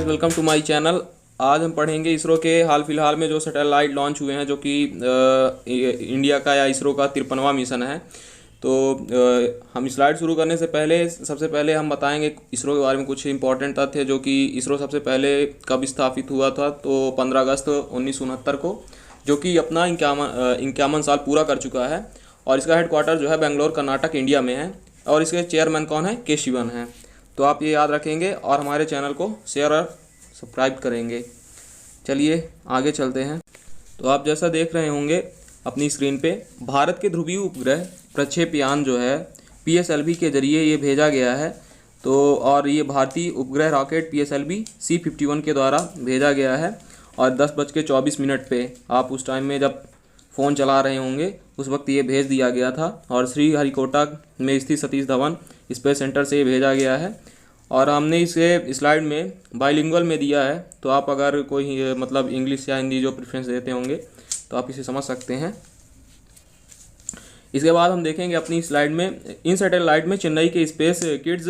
Welcome to my channel. आज हम पढ़ेंगे इसरो के हाल फिलहाल में जो सैटेलाइट लॉन्च हुए हैं, जो कि इंडिया का या इसरो का 53वां मिशन है। तो हम स्लाइड शुरू करने से पहले सबसे पहले हम बताएंगे इसरो के बारे में कुछ इंपॉर्टेंट तथ्य, जो कि इसरो सबसे पहले कब स्थापित हुआ था। तो 15 अगस्त 1969 को, जो कि अपना 51 साल पूरा कर चुका है। और इसका हेडक्वार्टर जो है बेंगलोर कर्नाटक इंडिया में है। और इसके चेयरमैन कौन है? के शिवन है। तो आप ये याद रखेंगे और हमारे चैनल को शेयर और सब्सक्राइब करेंगे। चलिए आगे चलते हैं। तो आप जैसा देख रहे होंगे अपनी स्क्रीन पे, भारत के ध्रुवीय उपग्रह प्रक्षेपयान जो है PSLV के जरिए ये भेजा गया है। तो और ये भारतीय उपग्रह रॉकेट PSLV C-51 के द्वारा भेजा गया है। और 10:24 पे, आप उस टाइम में जब फ़ोन चला रहे होंगे उस वक्त ये भेज दिया गया था। और श्रीहरिकोटा में स्थित सतीश धवन स्पेस सेंटर से ये भेजा गया है। और हमने इसे स्लाइड में बाइलिंगुअल में दिया है, तो आप अगर कोई मतलब इंग्लिश या हिंदी जो प्रेफरेंस देते होंगे तो आप इसे समझ सकते हैं। इसके बाद हम देखेंगे अपनी स्लाइड में, इन सैटेलाइट में चेन्नई के स्पेस किड्स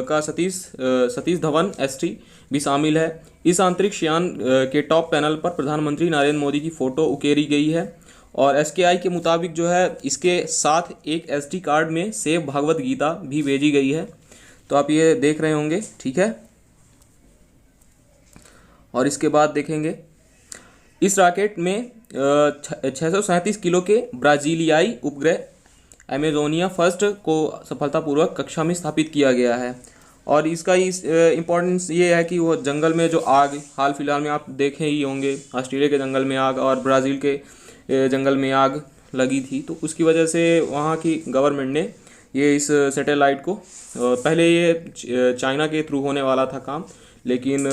का सतीश धवन ST भी शामिल है। इस अंतरिक्ष यान के टॉप पैनल पर प्रधानमंत्री नरेंद्र मोदी की फ़ोटो उकेरी गई है। और SKI के मुताबिक जो है इसके साथ एक SD कार्ड में सेव भगवत गीता भी भेजी गई है। तो आप ये देख रहे होंगे, ठीक है। और इसके बाद देखेंगे इस रॉकेट में 637 किलो के ब्राजीलियाई उपग्रह अमेजोनिया फर्स्ट को सफलतापूर्वक कक्षा में स्थापित किया गया है। और इसका इम्पोर्टेंस ये है कि वो जंगल में जो आग हाल फिलहाल में आप देखे ही होंगे, ऑस्ट्रेलिया के जंगल में आग और ब्राज़ील के जंगल में आग लगी थी। तो उसकी वजह से वहाँ की गवर्नमेंट ने ये इस सैटेलाइट को, पहले ये चाइना के थ्रू होने वाला था काम, लेकिन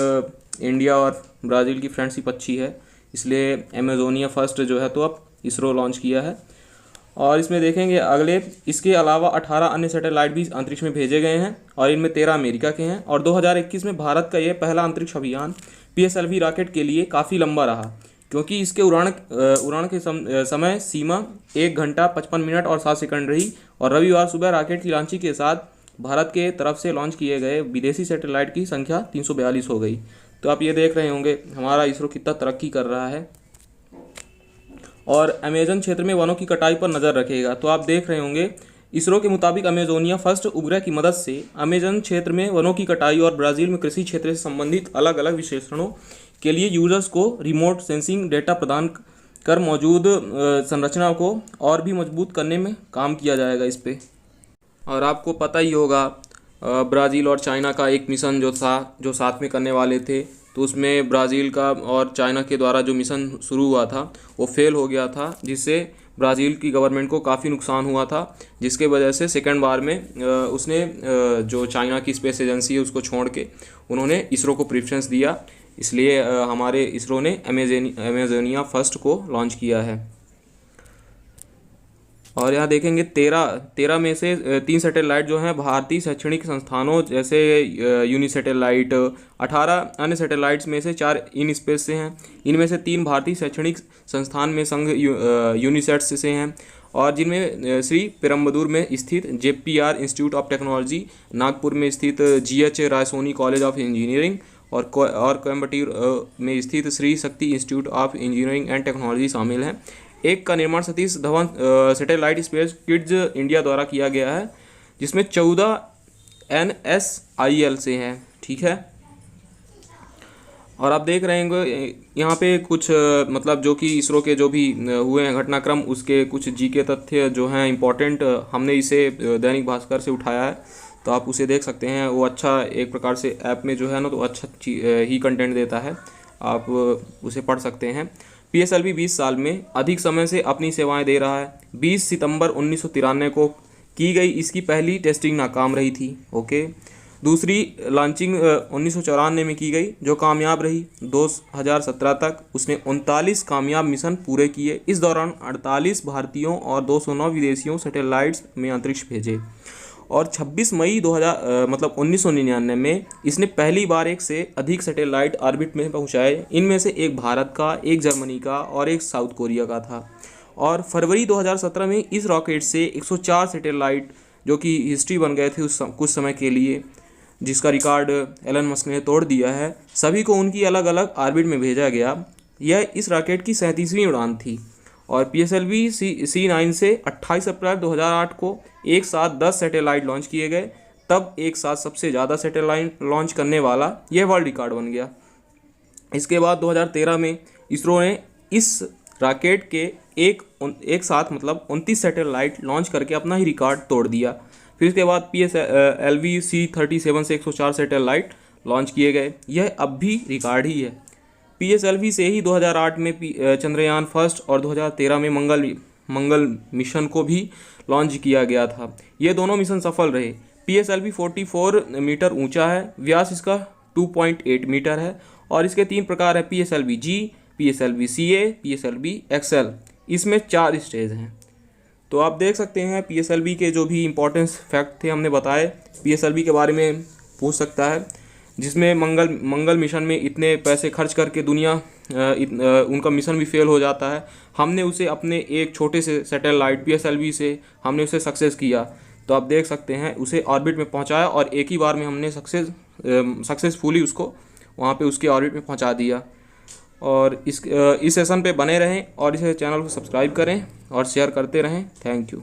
इंडिया और ब्राज़ील की फ्रेंडशिप अच्छी है, इसलिए अमेजोनिया फर्स्ट जो है तो अब इसरो लॉन्च किया है। और इसमें देखेंगे अगले, इसके अलावा 18 अन्य सैटेलाइट भी अंतरिक्ष में भेजे गए हैं और इनमें 13 अमेरिका के हैं। और 2021 में भारत का ये पहला अंतरिक्ष अभियान PSLV रॉकेट के लिए काफ़ी लंबा रहा, क्योंकि इसके उड़ान के समय सीमा 1 घंटा 55 मिनट और 7 सेकंड रही। और रविवार सुबह रॉकेट की लॉन्चिंग के साथ भारत के तरफ से लॉन्च किए गए विदेशी सैटेलाइट की संख्या 342 हो गई। तो आप ये देख रहे होंगे हमारा इसरो कितना तरक्की कर रहा है। और अमेजन क्षेत्र में वनों की कटाई पर नज़र रखेगा। तो आप देख रहे होंगे इसरो के मुताबिक अमेजोनिया फर्स्ट उपग्रह की मदद से अमेजन क्षेत्र में वनों की कटाई और ब्राज़ील में कृषि क्षेत्र से संबंधित अलग अलग विश्लेषणों के लिए यूजर्स को रिमोट सेंसिंग डेटा प्रदान कर मौजूद संरचना को और भी मजबूत करने में काम किया जाएगा इस पे। और आपको पता ही होगा ब्राज़ील और चाइना का एक मिशन जो था, जो साथ में करने वाले थे, तो उसमें ब्राज़ील का और चाइना के द्वारा जो मिशन शुरू हुआ था वो फेल हो गया था, जिससे ब्राज़ील की गवर्नमेंट को काफ़ी नुकसान हुआ था। जिसके वजह से सेकंड बार में उसने जो चाइना की स्पेस एजेंसी है उसको छोड़ के उन्होंने इसरो को प्रेफरेंस दिया। इसलिए हमारे इसरो ने अमेजोनिया फर्स्ट को लॉन्च किया है। और यहाँ देखेंगे 13 में से 3 सैटेलाइट जो हैं भारतीय शैक्षणिक संस्थानों जैसे यूनिसैटेलाइट, 18 अन्य सैटेलाइट्स में से 4 इन स्पेस से हैं। इनमें से 3 भारतीय शैक्षणिक संस्थान में संघ यूनिसेट्स से हैं, और जिनमें श्री पेरम्बदूर में स्थित JPR institute of technology, Nagpur में स्थित GH Raisoni college of engineering और कोयम्बटूर में स्थित Shri Shakti institute of engineering and technology शामिल हैं। एक का निर्माण Satish Dhawan satellite space kids India द्वारा किया गया है, जिसमें 14 NSIL से हैं, ठीक है। और आप देख रहे हैं यहाँ पे कुछ मतलब जो कि इसरो के जो भी हुए हैं घटनाक्रम, उसके कुछ GK तथ्य जो हैं इम्पोर्टेंट, हमने इसे दैनिक भास्कर से उठाया है, तो आप उसे देख सकते हैं। वो अच्छा एक प्रकार से ऐप में जो है ना तो अच्छा ही कंटेंट देता है, आप उसे पढ़ सकते हैं। PSLV 20 साल में अधिक समय से अपनी सेवाएं दे रहा है। 20 सितंबर 1993 को की गई इसकी पहली टेस्टिंग नाकाम रही थी, ओके। दूसरी लॉन्चिंग 1994 में की गई जो कामयाब रही। 2017 तक उसने 39 कामयाब मिशन पूरे किए। इस दौरान 48 भारतीयों और 209 विदेशियों सैटेलाइट्स में अंतरिक्ष भेजे। और 26 मई 1999 में इसने पहली बार एक से अधिक सैटेलाइट ऑर्बिट में पहुंचाए। इनमें से एक भारत का, एक जर्मनी का और एक साउथ कोरिया का था। और फरवरी 2017 में इस रॉकेट से 104 सैटेलाइट, जो कि हिस्ट्री बन गए थे कुछ समय के लिए, जिसका रिकॉर्ड एलन मस्क ने तोड़ दिया है, सभी को उनकी अलग अलग ऑर्बिट में भेजा गया। यह इस रॉकेट की 37वीं उड़ान थी। और PSLV C9 से 28 अप्रैल 2008 को एक साथ 10 सैटेलाइट लॉन्च किए गए। तब एक साथ सबसे ज़्यादा सैटेलाइट लॉन्च करने वाला यह वर्ल्ड रिकॉर्ड बन गया। इसके बाद 2013 में इसरो ने इस रॉकेट के एक साथ 29 सैटेलाइट लॉन्च करके अपना ही रिकॉर्ड तोड़ दिया। फिर इसके बाद PSLV C37 से 104 सैटेलाइट लॉन्च किए गए। यह अब भी रिकॉर्ड ही है। PSLV से ही 2008 में चंद्रयान फर्स्ट और 2013 में मंगल मिशन को भी लॉन्च किया गया था। ये दोनों मिशन सफल रहे। PSLV 44 मीटर ऊंचा है, व्यास इसका 2.8 मीटर है और इसके 3 प्रकार है, PSLV-G, PSLV-CA, PSLV-XL। इसमें 4 स्टेज हैं। तो आप देख सकते हैं PSLV के जो भी इम्पोर्टेंस फैक्ट थे हमने बताए। PSLV के बारे में पूछ सकता है, जिसमें मंगल मिशन में इतने पैसे खर्च करके दुनिया उनका मिशन भी फेल हो जाता है। हमने उसे अपने एक छोटे से सैटेलाइट PSLV से हमने उसे सक्सेस किया। तो आप देख सकते हैं, उसे ऑर्बिट में पहुंचाया और एक ही बार में हमने सक्सेसफुली उसको वहां पे उसके ऑर्बिट में पहुंचा दिया। और इस सेशन पे बने रहें और इस चैनल को सब्सक्राइब करें और शेयर करते रहें। Thank you.